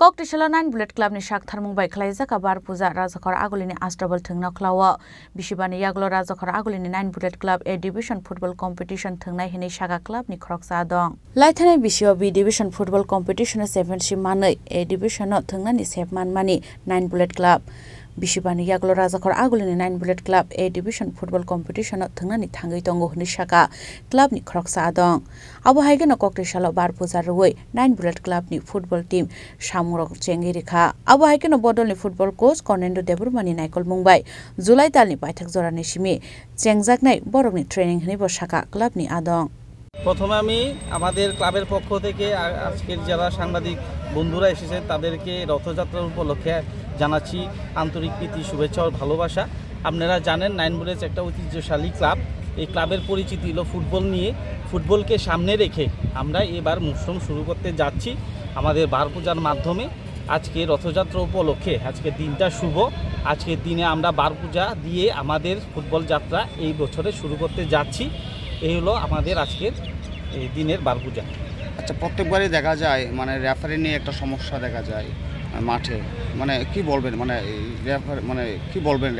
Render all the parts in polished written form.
Kok Tishala 9 Bullet Club ni Shak Tharmung Bai Khlaijak Bar Puja Rajakhor Agulini Astabal Thungna Klawa Bishibani Yaglo Rajakhor Agulini 9 Bullet Club A Division Football Competition Thungnai Hini Shaga Club ni Khoroksa dong Laithane Bisio B Division Football Competition Championship manai A Division no thungna ni sep manmani 9 Bullet Club Bishibani Yaglo Rajakhor Agulini 9 Bullet Club A Division Football Competition no thungna ni thangai tongo hini Shaga Club ni Khoroksa dong Abo haigeno Kok Tishala Bar Puja roi 9 Bullet Club ni football team Samurok Chengi Rekha Abo haikeno Bodol ni football coach Cornendo Deburmani Naikol Mumbai July tal ni Paithak Jora ni Simi Chengjaknai Borok ni training hini bo Shaka club ni adong প্রথমে আমি আমাদের ক্লাবের পক্ষ থেকে আজকের যারা সাংবাদিক বন্ধুরা এসেছেন তাদেরকে রথযাত্রার উপলক্ষে জানাচ্ছি আন্তরিক প্রীতি শুভেচ্ছা ও ভালোবাসা আপনারা জানেন 9 বুলেট একটা ঐতিহ্যশালী ক্লাব এই ক্লাবের পরিচিতি হলো ফুটবল নিয়ে ফুটবলকে সামনে রেখে আমরা এবার মৌসুম শুরু করতে যাচ্ছি আমাদের বার পূজার মাধ্যমে আজকে রথযাত্রা উপলক্ষে আজকে দিনটা শুভ আজকের দিনে আমরা বার পূজা দিয়ে আমাদের ফুটবল যাত্রা এই বছরে শুরু করতে যাচ্ছি এই হলো আমাদের আজকের এই দিনের বার পূজা আচ্ছা প্রত্যেকবারই দেখা যায় মানে রেফারি নিয়ে একটা সমস্যা দেখা যায় মাঠে মানে কি বলবেন মানে কি বলবেন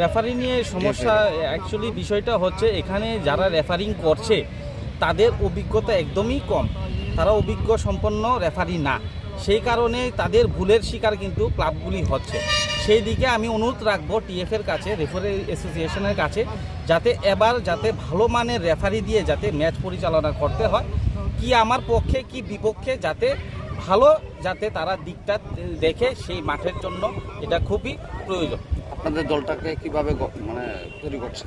রেফারি নিয়ে সমস্যা অ্যাকচুয়ালি বিষয়টা হচ্ছে এখানে যারা রেফারিং করছে তাদের অভিজ্ঞতা একদমই কম তারা অভিজ্ঞ সম্পন্ন রেফারি না সেই কারণে তাদের ভুলের শিকার কিন্তু ক্লাবগুলি হচ্ছে সেই দিকে আমি অনুরোধ রাখবো টিএফ এর কাছে রেফারি অ্যাসোসিয়েশনের কাছে যাতে এবার যাতে ভালো মানের রেফারি দিয়ে যাতে ম্যাচ পরিচালনা করতে হয় কি আমার পক্ষে কি বিপক্ষে যাতে ভালো যাতে তারা দিকটা দেখে সেই মাঠের জন্য এটা খুবই প্রয়োজন আপনাদের দলটাকে কিভাবে মানে তৈরি করছে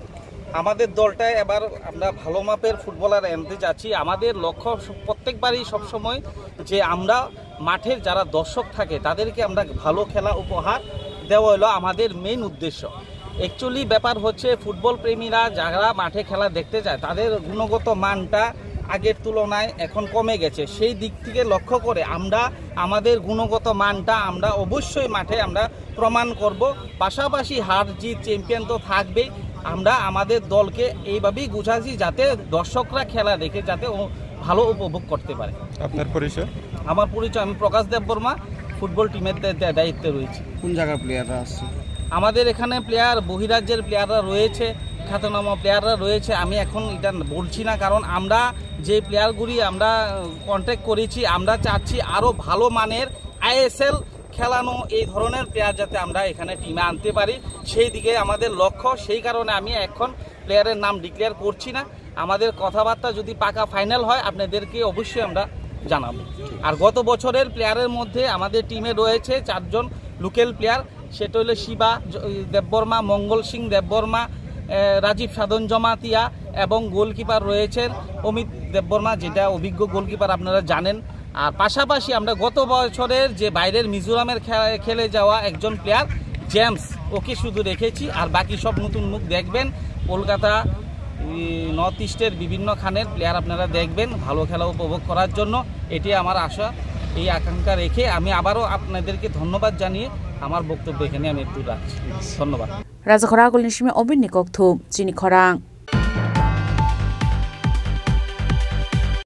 আমাদের দলটায় এবার আমরা ভালো মাপের ফুটবলার আনতে যাচ্ছি আমাদের লক্ষ্য প্রত্যেকবারই সবসময় যে আমরা মাঠের যারা দর্শক থাকে তাদেরকে আমরা ভালো খেলা উপহার দেওয়া হলো আমাদের মেইন উদ্দেশ্য অ্যাকচুয়ালি ব্যাপার হচ্ছে ফুটবল প্রেমীরা যারা মাঠে খেলা দেখতে যায় তাদের গুণগত মানটা আগের তুলনায় এখন কমে গেছে সেই দিক থেকে লক্ষ্য করে আমরা আমাদের গুণগত মানটা আমরা অবশ্যই মাঠে আমরা প্রমাণ করব পাশাপাশি হার জিত চ্যাম্পিয়ন তো থাকবেই আমরা আমাদের দলকে এইভাবেই গুছাচ্ছি যাতে দর্শকরা খেলা দেখে যাতে ভালো উপভোগ করতে পারে আপনার পরিচয় আমার পরিচয় আমি প্রকাশ দেববর্মা ফুটবল টিমের দায়িত্বে রয়েছি কোন জায়গার প্লেয়াররা আসছে আমাদের এখানে প্লেয়ার বহিরাজ্যের প্লেয়াররা রয়েছে খ্যাতনামা প্লেয়াররা রয়েছে আমি এখন এটা বলছি না কারণ আমরা যে প্লেয়ারগুলি আমরা কন্ট্যাক্ট করেছি আমরা চাচ্ছি আরও ভালো মানের আইএসএল খেলানো এই ধরনের প্লেয়ার যাতে আমরা এখানে টিমে আনতে পারি সেই দিকে আমাদের লক্ষ্য সেই কারণে আমি এখন প্লেয়ারের নাম ডিক্লেয়ার করছি না আমাদের কথাবার্তা যদি পাকা ফাইনাল হয় আপনাদেরকে অবশ্যই আমরা জানাবো আর গত বছরের প্লেয়ারের মধ্যে আমাদের টিমে রয়েছে 4 জন লোকাল প্লেয়ার সেটা হলো শিবা দেববর্মা মঙ্গল সিং দেববর্মা রাজীব সাধন জমাতিয়া এবং গোলকিপার রয়েছেন অমিত দেববর্মা যেটা অভিজ্ঞ গোলকিপার আপনারা জানেন আর পাশাপাশি আমরা গত বছরের যে বাইরের মিজোরামের খেলে যাওয়া একজন প্লেয়ার জেমস ওকে শুধু রেখেছি আর বাকি সব নতুন মুখ দেখবেন কলকাতা নর্থ ইস্টের বিভিন্ন খানের প্লেয়ার আপনারা দেখবেন ভালো খেলা উপভোগ করার জন্য এটি আমার আশা এই আকাঙ্ক্ষা রেখে আমি আবারও আপনাদেরকে ধন্যবাদ জানিয়ে আমার বক্তব্য এখানে আমি একটু রাখছি ধন্যবাদ Rajakhor Agulini Shimi Obin Nikok Thu Chini Khorang